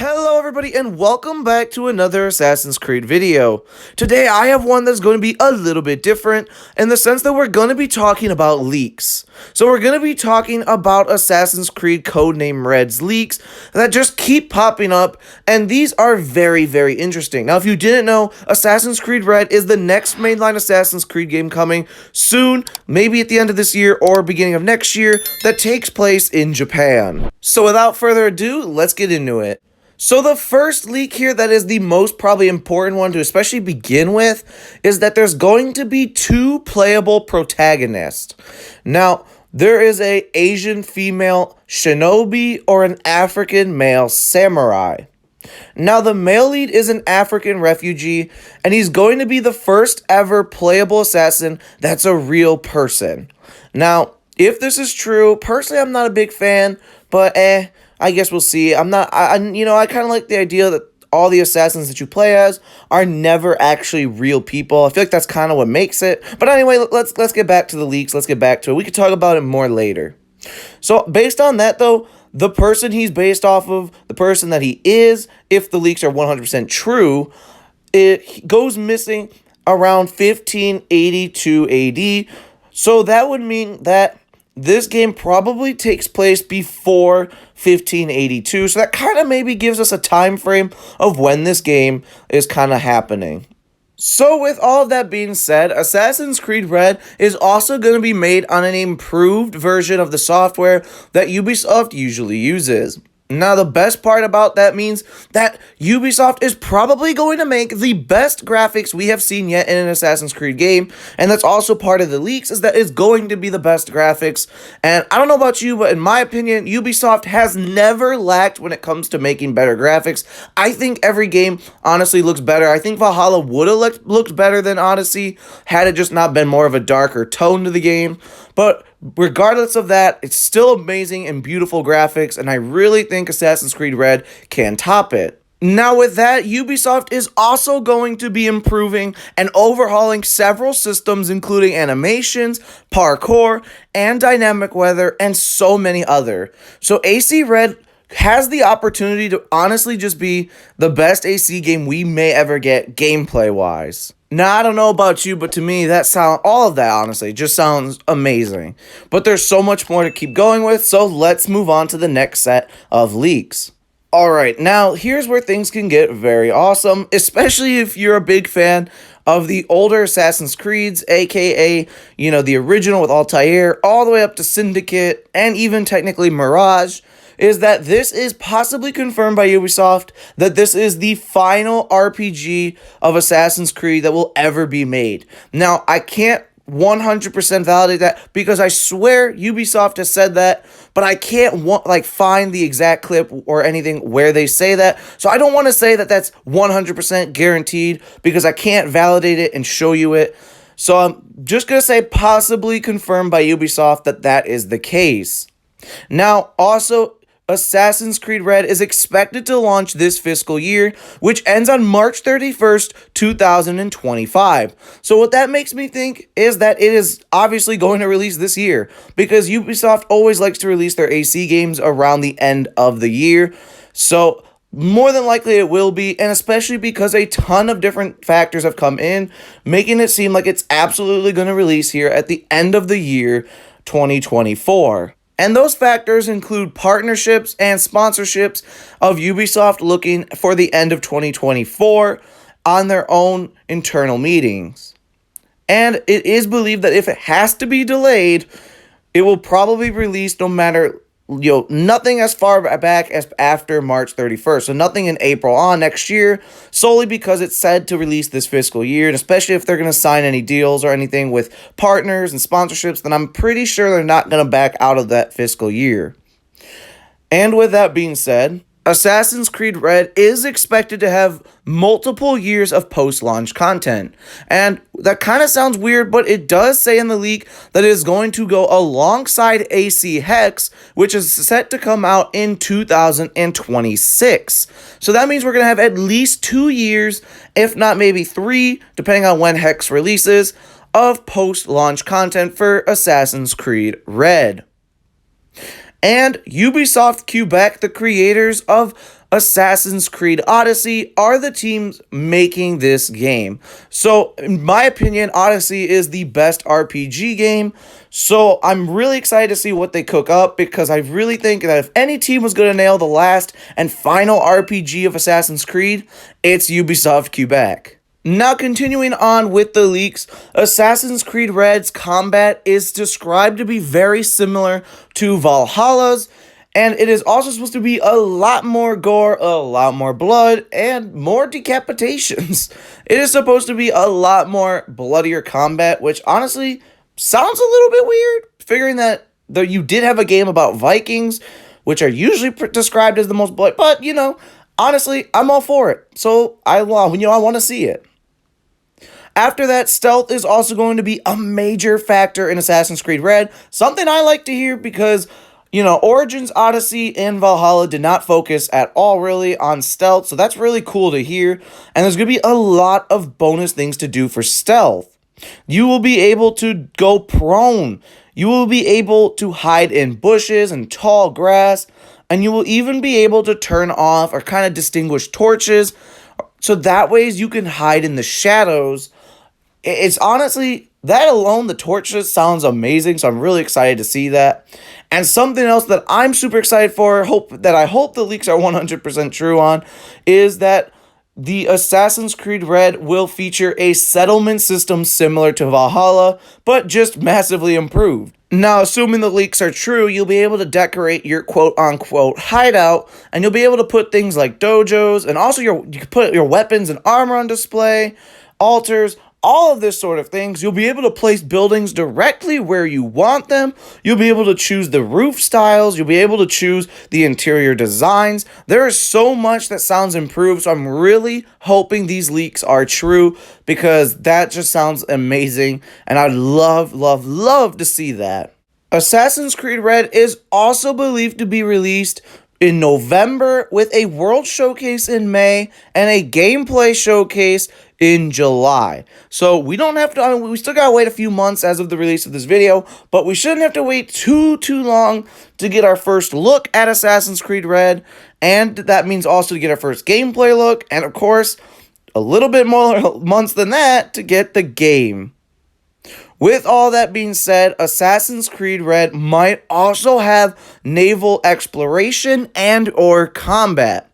Hello everybody and welcome back to another Assassin's Creed video. Today I have one that's going to be a little bit different in the sense that we're going to be talking about leaks. So we're going to be talking about Assassin's Creed Codename Red's leaks that just keep popping up, and these are very, very interesting. Now if you didn't know, Assassin's Creed Red is the next mainline Assassin's Creed game coming soon, maybe at the end of this year or beginning of next year, that takes place in Japan. So without further ado, let's get into it. So the first leak here that is the most probably important one to especially begin with is that there's going to be two playable protagonists. Now, there is an Asian female shinobi or an African male samurai. Now, the male lead is an African refugee, and he's going to be the first ever playable assassin that's a real person. Now, if this is true, personally, I'm not a big fan, but I guess we'll see. I kind of like the idea that all the assassins that you play as are never actually real people. I feel like that's kind of what makes it. But anyway, let's get back to the leaks. Let's get back to it. We could talk about it more later. So based on that, though, the person he's based off of, the person that he is, if the leaks are 100% true, it goes missing around 1582 AD. So that would mean that this game probably takes place before 1582, so that kind of maybe gives us a time frame of when this game is kind of happening. So with all of that being said, Assassin's Creed Red is also going to be made on an improved version of the software that Ubisoft usually uses. Now, the best part about that means that Ubisoft is probably going to make the best graphics we have seen yet in an Assassin's Creed game, and that's also part of the leaks, is that it's going to be the best graphics. And I don't know about you, but in my opinion, Ubisoft has never lacked when it comes to making better graphics. I think every game honestly looks better. I think Valhalla would have looked better than Odyssey had it just not been more of a darker tone to the game. But regardless of that, it's still amazing and beautiful graphics, and I really think Assassin's Creed Red can top it. Now with that, Ubisoft is also going to be improving and overhauling several systems, including animations, parkour, and dynamic weather, and so many other. So AC Red has the opportunity to honestly just be the best AC game we may ever get gameplay-wise. Now, I don't know about you, but to me, all of that, honestly, just sounds amazing. But there's so much more to keep going with, so let's move on to the next set of leaks. Alright, now, here's where things can get very awesome, especially if you're a big fan of the older Assassin's Creeds, aka, the original with Altair, all the way up to Syndicate, and even technically Mirage, is that this is possibly confirmed by Ubisoft that this is the final RPG of Assassin's Creed that will ever be made. Now, I can't 100% validate that because I swear Ubisoft has said that, but I can't find the exact clip or anything where they say that. So I don't want to say that that's 100% guaranteed because I can't validate it and show you it. So I'm just going to say possibly confirmed by Ubisoft that that is the case. Now, also, Assassin's Creed Red is expected to launch this fiscal year, which ends on March 31st, 2025. So what that makes me think is that it is obviously going to release this year, because Ubisoft always likes to release their AC games around the end of the year. So more than likely it will be, and especially because a ton of different factors have come in, making it seem like it's absolutely going to release here at the end of the year 2024. And those factors include partnerships and sponsorships of Ubisoft looking for the end of 2024 on their own internal meetings. And it is believed that if it has to be delayed, it will probably be released no matter, nothing as far back as after March 31st. So nothing in April on next year, solely because it's said to release this fiscal year. And especially if they're going to sign any deals or anything with partners and sponsorships, then I'm pretty sure they're not going to back out of that fiscal year. And with that being said, Assassin's Creed Red is expected to have multiple years of post-launch content. And that kind of sounds weird, but it does say in the leak that it is going to go alongside AC Hex, which is set to come out in 2026. So that means we're going to have at least 2 years, if not maybe 3, depending on when Hex releases, of post-launch content for Assassin's Creed Red. And Ubisoft Quebec, the creators of Assassin's Creed Odyssey, are the teams making this game. So, in my opinion, Odyssey is the best RPG game. So, I'm really excited to see what they cook up because I really think that if any team was going to nail the last and final RPG of Assassin's Creed, it's Ubisoft Quebec. Now, continuing on with the leaks, Assassin's Creed Red's combat is described to be very similar to Valhalla's, and it is also supposed to be a lot more gore, a lot more blood, and more decapitations. It is supposed to be a lot more bloodier combat, which honestly sounds a little bit weird, figuring that though you did have a game about Vikings, which are usually described as the most blood, but honestly, I'm all for it. So I want to see it. After that, stealth is also going to be a major factor in Assassin's Creed Red, something I like to hear because, Origins, Odyssey, and Valhalla did not focus at all really on stealth, so that's really cool to hear, and there's going to be a lot of bonus things to do for stealth. You will be able to go prone, you will be able to hide in bushes and tall grass, and you will even be able to turn off or kind of distinguish torches, so that ways you can hide in the shadows. It's honestly, that alone, the torches sounds amazing, so I'm really excited to see that. And something else that I'm super excited for, I hope the leaks are 100% true on, is that the Assassin's Creed Red will feature a settlement system similar to Valhalla, but just massively improved. Now, assuming the leaks are true, you'll be able to decorate your quote-unquote hideout, and you'll be able to put things like dojos, and also you can put your weapons and armor on display, altars, all of this sort of things. You'll be able to place buildings directly where you want them. You'll be able to choose the roof styles. You'll be able to choose the interior designs. There is so much that sounds improved, so I'm really hoping these leaks are true because that just sounds amazing, and I'd love, love, love to see that. Assassin's Creed Red is also believed to be released in November with a world showcase in May and a gameplay showcase in July. So we don't have to, we still gotta wait a few months as of the release of this video, but we shouldn't have to wait too long to get our first look at Assassin's Creed Red, and that means also to get our first gameplay look, and of course, a little bit more months than that to get the game. With all that being said, Assassin's Creed Red might also have naval exploration and or combat,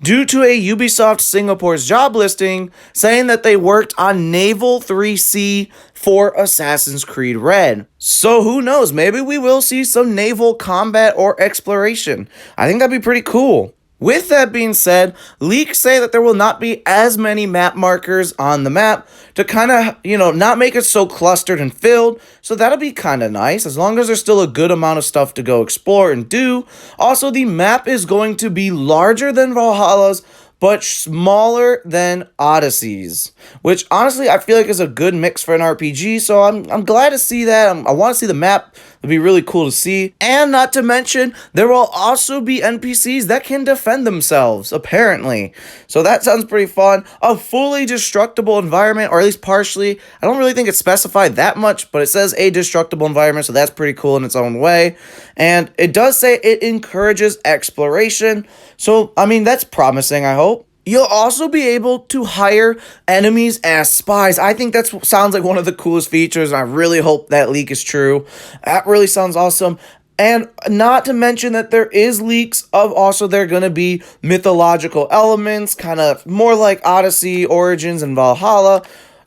due to a Ubisoft Singapore's job listing saying that they worked on Naval 3C for Assassin's Creed Red. So who knows, maybe we will see some naval combat or exploration. I think that'd be pretty cool. With that being said, leaks say that there will not be as many map markers on the map to kind of, not make it so clustered and filled. So that'll be kind of nice, as long as there's still a good amount of stuff to go explore and do. Also, the map is going to be larger than Valhalla's, but smaller than Odyssey's, which honestly I feel like is a good mix for an RPG, so I'm glad to see that. I want to see the map. It'd be really cool to see. And not to mention, there will also be NPCs that can defend themselves, apparently. So that sounds pretty fun. A fully destructible environment, or at least partially. I don't really think it's specified that much, but it says a destructible environment, so that's pretty cool in its own way. And it does say it encourages exploration, so, that's promising, I hope. You'll also be able to hire enemies as spies. I think that sounds like one of the coolest features, and I really hope that leak is true. That really sounds awesome. And not to mention that there is leaks of also there going to be mythological elements, kind of more like Odyssey, Origins, and Valhalla.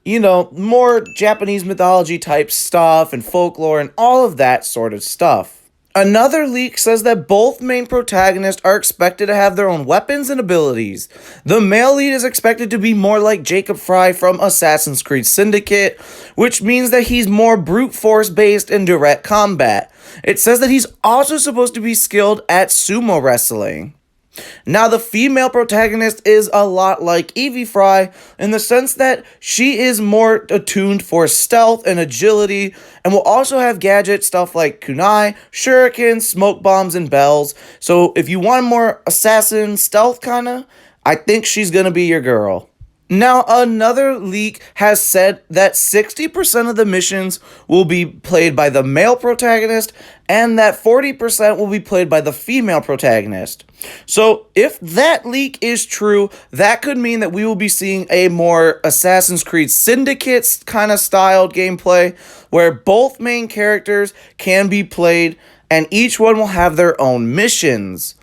More Japanese mythology type stuff and folklore and all of that sort of stuff. Another leak says that both main protagonists are expected to have their own weapons and abilities. The male lead is expected to be more like Jacob Fry from Assassin's Creed Syndicate, which means that he's more brute force based in direct combat. It says that he's also supposed to be skilled at sumo wrestling. Now, the female protagonist is a lot like Evie Fry in the sense that she is more attuned for stealth and agility, and will also have gadget stuff like kunai, shurikens, smoke bombs, and bells. So if you want more assassin stealth kinda, I think she's gonna be your girl. Now, another leak has said that 60% of the missions will be played by the male protagonist and that 40% will be played by the female protagonist. So, if that leak is true, that could mean that we will be seeing a more Assassin's Creed Syndicate kind of styled gameplay where both main characters can be played and each one will have their own missions.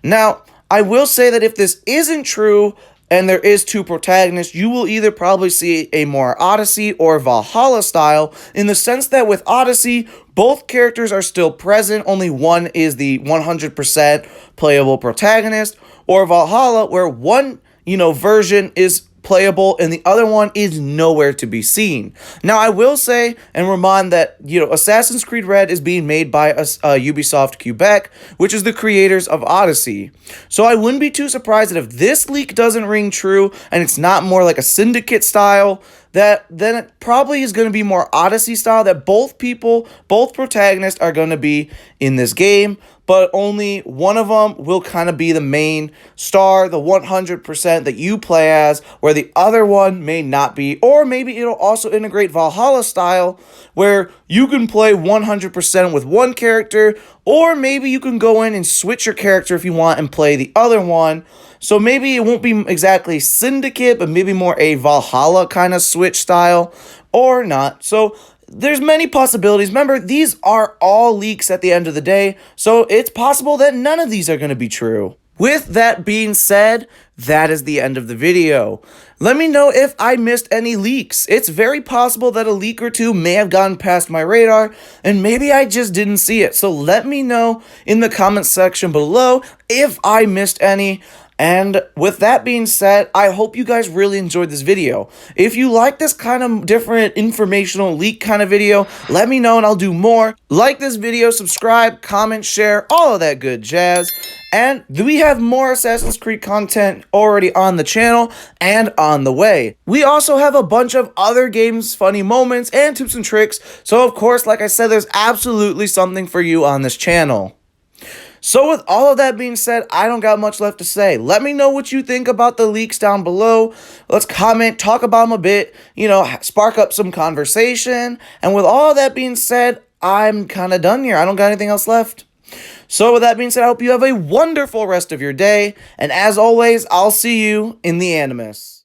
Now, I will say that if this isn't true, and there is two protagonists, you will either probably see a more Odyssey or Valhalla style, in the sense that with Odyssey, both characters are still present, only one is the 100% playable protagonist, or Valhalla, where one, version is playable and the other one is nowhere to be seen. Now, I will say and remind that, Assassin's Creed Red is being made by Ubisoft Quebec, which is the creators of Odyssey. So I wouldn't be too surprised that if this leak doesn't ring true and it's not more like a Syndicate style, that then it probably is going to be more Odyssey style, that both protagonists are going to be in this game, but only one of them will kind of be the main star, the 100% that you play as, where the other one may not be. Or maybe it'll also integrate Valhalla style, where you can play 100% with one character, or maybe you can go in and switch your character if you want and play the other one. So maybe it won't be exactly Syndicate, but maybe more a Valhalla kind of switch style, or not. So there's many possibilities. Remember, these are all leaks at the end of the day, so it's possible that none of these are going to be true. With that being said, that is the end of the video. Let me know if I missed any leaks. It's very possible that a leak or two may have gone past my radar, and maybe I just didn't see it. So let me know in the comments section below if I missed any. And with that being said, I hope you guys really enjoyed this video. If you like this kind of different informational leak kind of video, let me know and I'll do more. Like this video, subscribe, comment, share, all of that good jazz. And we have more Assassin's Creed content already on the channel and on the way. We also have a bunch of other games, funny moments, and tips and tricks. So of course, like I said, there's absolutely something for you on this channel. So with all of that being said, I don't got much left to say. Let me know what you think about the leaks down below. Let's comment, talk about them a bit, spark up some conversation. And with all of that being said, I'm kind of done here. I don't got anything else left. So with that being said, I hope you have a wonderful rest of your day. And as always, I'll see you in the Animus.